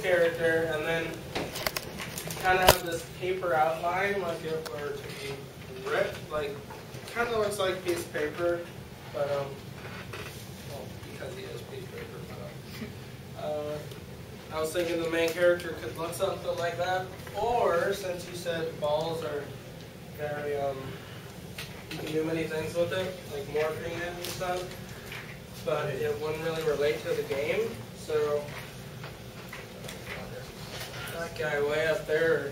character, and then kind of have this paper outline, like if it were to be ripped, like kind of looks like piece of paper, but well, because he has piece of paper. But, I was thinking the main character could look something like that, or since you said balls are very you can do many things with it, like morphing it and stuff, but it wouldn't really relate to the game. So that guy way up there,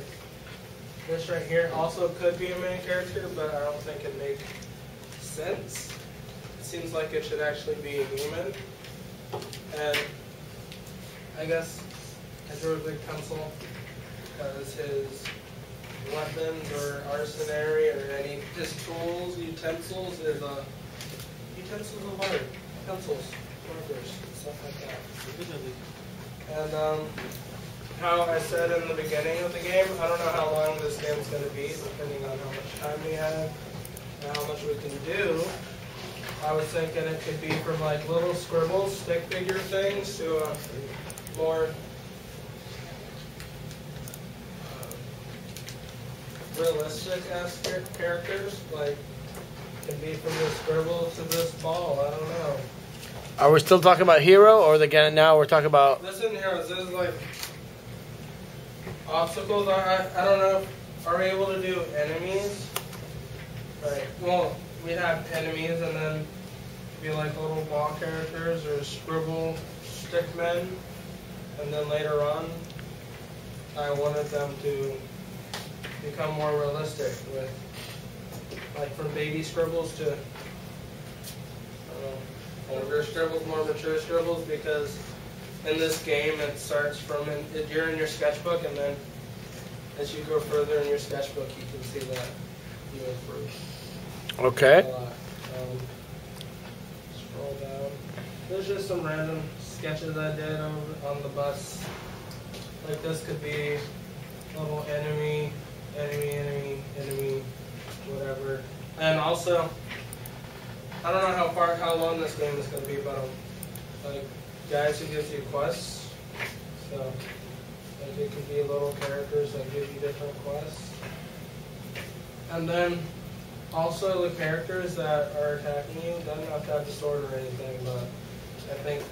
this right here, also could be a main character, but I don't think it makes sense. It seems like it should actually be a human. And I guess I drew a big pencil because his weapons or arsenary or any his tools, utensils is utensils of art, pencils, markers, stuff like that. And how I said in the beginning of the game, I don't know how long this game's going to be, depending on how much time we have and how much we can do. I was thinking it could be from like little scribbles, stick figure things, to more realistic-esque characters, like can be from this scribble to this ball. I don't know. Are we still talking about hero, or again now we're talking about? This in heroes. This is like obstacles. I don't know. Are we able to do enemies? Right. Well, we have enemies, and then be like little ball characters or scribble stick men, and then later on, I wanted them to become more realistic with, like, from baby scribbles to older scribbles, more mature scribbles, because in this game it starts from, you're in your sketchbook, and then as you go further in your sketchbook you can see that you improve. Okay. A lot. Scroll down. There's just some random sketches I did on the bus. Like this could be little enemy, whatever. And also, I don't know how long this game is going to be, but like guys who gives you quests. So like it could be little characters that give you different quests. And then also the characters that are attacking you doesn't have to have the sword or anything, but I think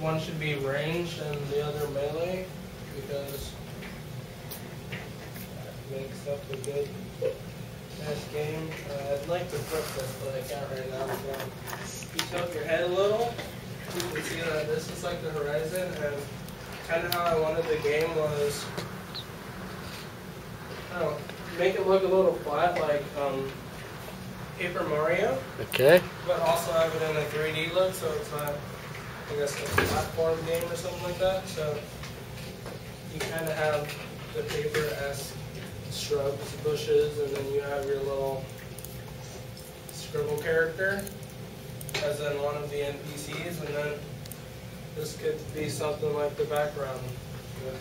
one should be ranged and the other melee, because that makes up a good nice game. I'd like to flip this, but I can't right now. So if you tilt your head a little, you can see that this is like the horizon, and kind of how I wanted the game was, I don't know, make it look a little flat, like Paper Mario. Okay. But also have it in a 3D look, so it's not, I guess, a platform game or something like that. So you kind of have the paper-esque shrubs, bushes, and then you have your little scribble character as in one of the NPCs, and then this could be something like the background with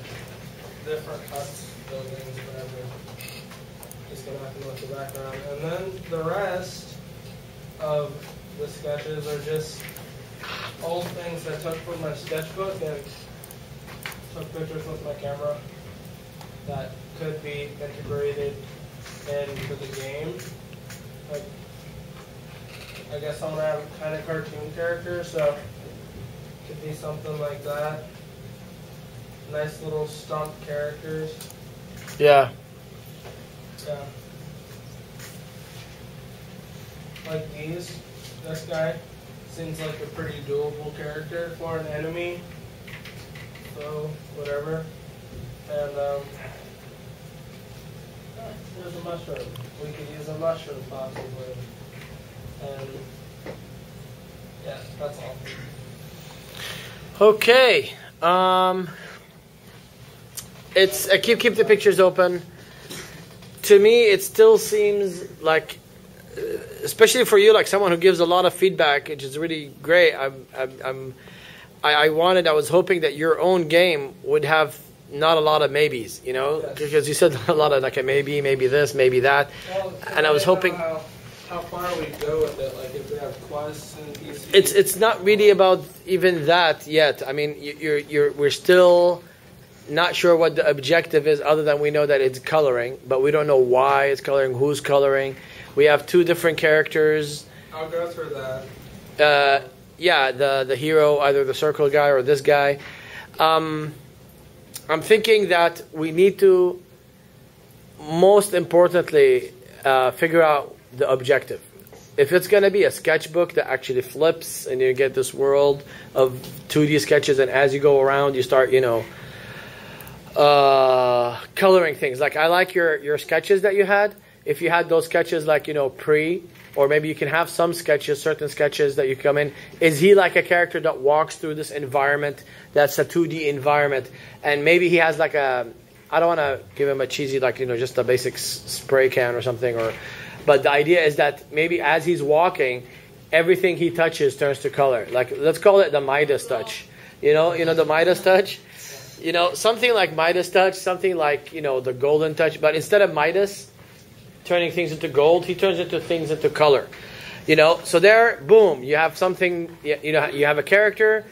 different huts, buildings, whatever. It's going to happen with the background. And then the rest of the sketches are just old things I took from my sketchbook and took pictures with my camera that could be integrated into the game. Like, I guess I want to have kind of cartoon characters, so it could be something like that. Nice little stump characters. Yeah. Yeah. Like these. This guy seems like a pretty doable character for an enemy. So, whatever. And, there's a mushroom. We could use a mushroom possibly. And, yeah, that's all. Okay. It's I keep the pictures open. To me, it still seems like, especially for you, like someone who gives a lot of feedback, which is really great. I was hoping that your own game would have not a lot of maybes, you know, Yes. because you said a lot of like a maybe this, maybe that, Well, and I was hoping. How far we go with it, like if we have quests and PCs. It's not really about even that yet. I mean, we're still not sure what the objective is other than we know that it's coloring, but we don't know why it's coloring, who's coloring. We have two different characters. I'll go through that. Yeah, the hero, either the circle guy or this guy. I'm thinking that we need to, most importantly, figure out the objective. If it's going to be a sketchbook that actually flips and you get this world of 2D sketches, and as you go around, you start, coloring things. Like, I like your sketches that you had. If you had those sketches like, pre, or maybe you can have some sketches, certain sketches that you come in. Is he like a character that walks through this environment that's a 2D environment? And maybe he has like a, I don't want to give him a cheesy, like, just a basic spray can or something. But the idea is that maybe as he's walking, everything he touches turns to color. Like, let's call it the Midas touch. The Midas touch? Something like Midas touch, something like, the golden touch. But instead of Midas turning things into gold, he turns things into color. So there, boom, you have something, you have a character.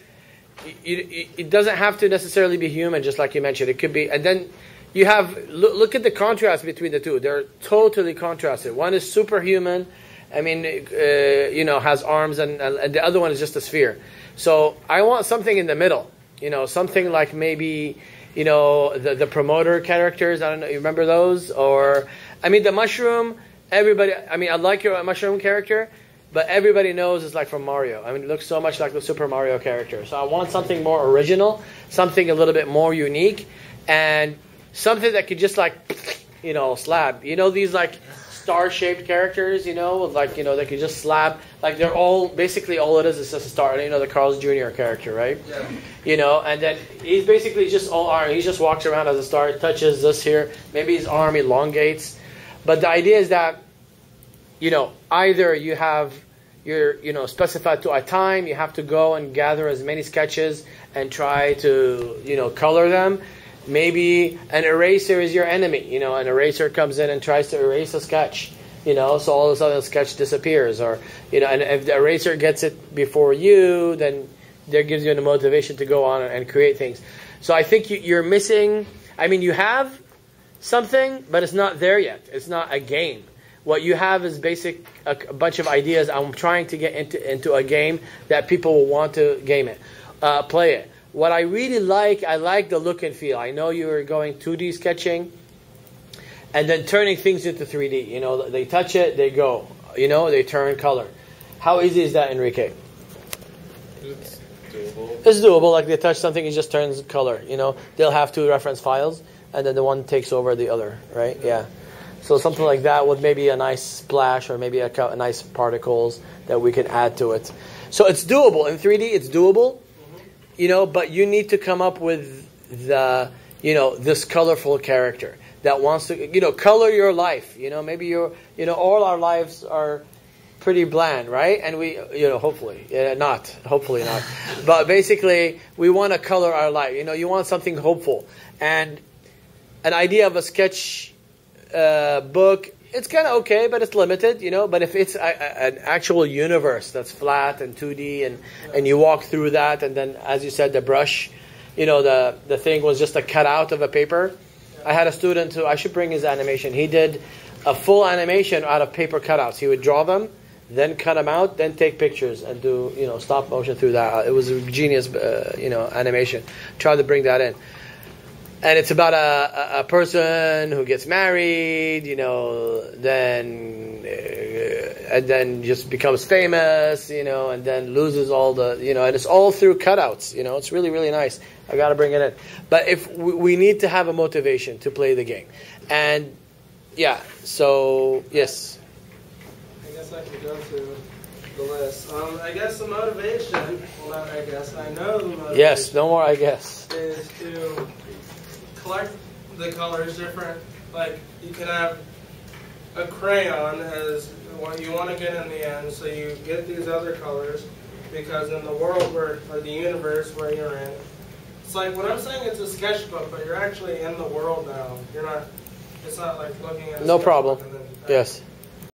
It doesn't have to necessarily be human, just like you mentioned. It could be, and then you have, look at the contrast between the two. They're totally contrasted. One is superhuman, has arms, and the other one is just a sphere. So I want something in the middle, something like maybe, the promoter characters. I don't know, you remember those? Or, the mushroom, everybody, I like your mushroom character, but everybody knows it's like from Mario. it looks so much like the Super Mario character. So I want something more original, something a little bit more unique, and something that could just slab. These like star-shaped characters, they could just slab. Like they're all, basically all it is just a star. The Carl's Jr. character, right? Yeah. And then he's basically just all arm. He just walks around as a star, touches this here. Maybe his arm elongates. But the idea is that, either you have, you're, specified to a time, you have to go and gather as many sketches and try to, color them. Maybe an eraser is your enemy. An eraser comes in and tries to erase a sketch. So all of a sudden the sketch disappears. Or, and if the eraser gets it before you, then that gives you the motivation to go on and create things. So I think you're missing, you have something, but it's not there yet. It's not a game. What you have is a bunch of ideas. I'm trying to get into a game that people will want to play it. What I really like, I like the look and feel. I know you were going 2D sketching and then turning things into 3D. They touch it, they go. They turn color. How easy is that, Enrique? It's doable. It's doable. Like they touch something, it just turns color. They'll have two reference files, and then the one takes over the other, right? Yeah. So something like that with maybe a nice splash or maybe a nice particles that we can add to it. So it's doable. In 3D, it's doable. But you need to come up with the, this colorful character that wants to, color your life. Maybe all our lives are pretty bland, right? And we, hopefully not, but basically we want to color our life. You want something hopeful, and an idea of a sketch book. It's kind of okay, but it's limited, But if it's an actual universe that's flat and 2D, and you walk through that, and then, as you said, the brush, the thing was just a cutout of a paper. I had a student who, I should bring his animation. He did a full animation out of paper cutouts. He would draw them, then cut them out, then take pictures and do, stop motion through that. It was a genius, animation. Try to bring that in. And it's about a person who gets married, and then just becomes famous, and then loses all the, and it's all through cutouts, it's really, really nice. I got to bring it in. But if we need to have a motivation to play the game. And, yeah, so, yes. I guess I could go through the list. I guess the motivation, well, not I guess, I know the motivation. Yes, no more I guess. Is to collect the colors different. Like, you can have a crayon as what you want to get in the end, so you get these other colors, because in the world or the universe where you're in, it's like, when I'm saying it's a sketchbook, but you're actually in the world now. You're not, it's not like looking at a no problem. and then, yes.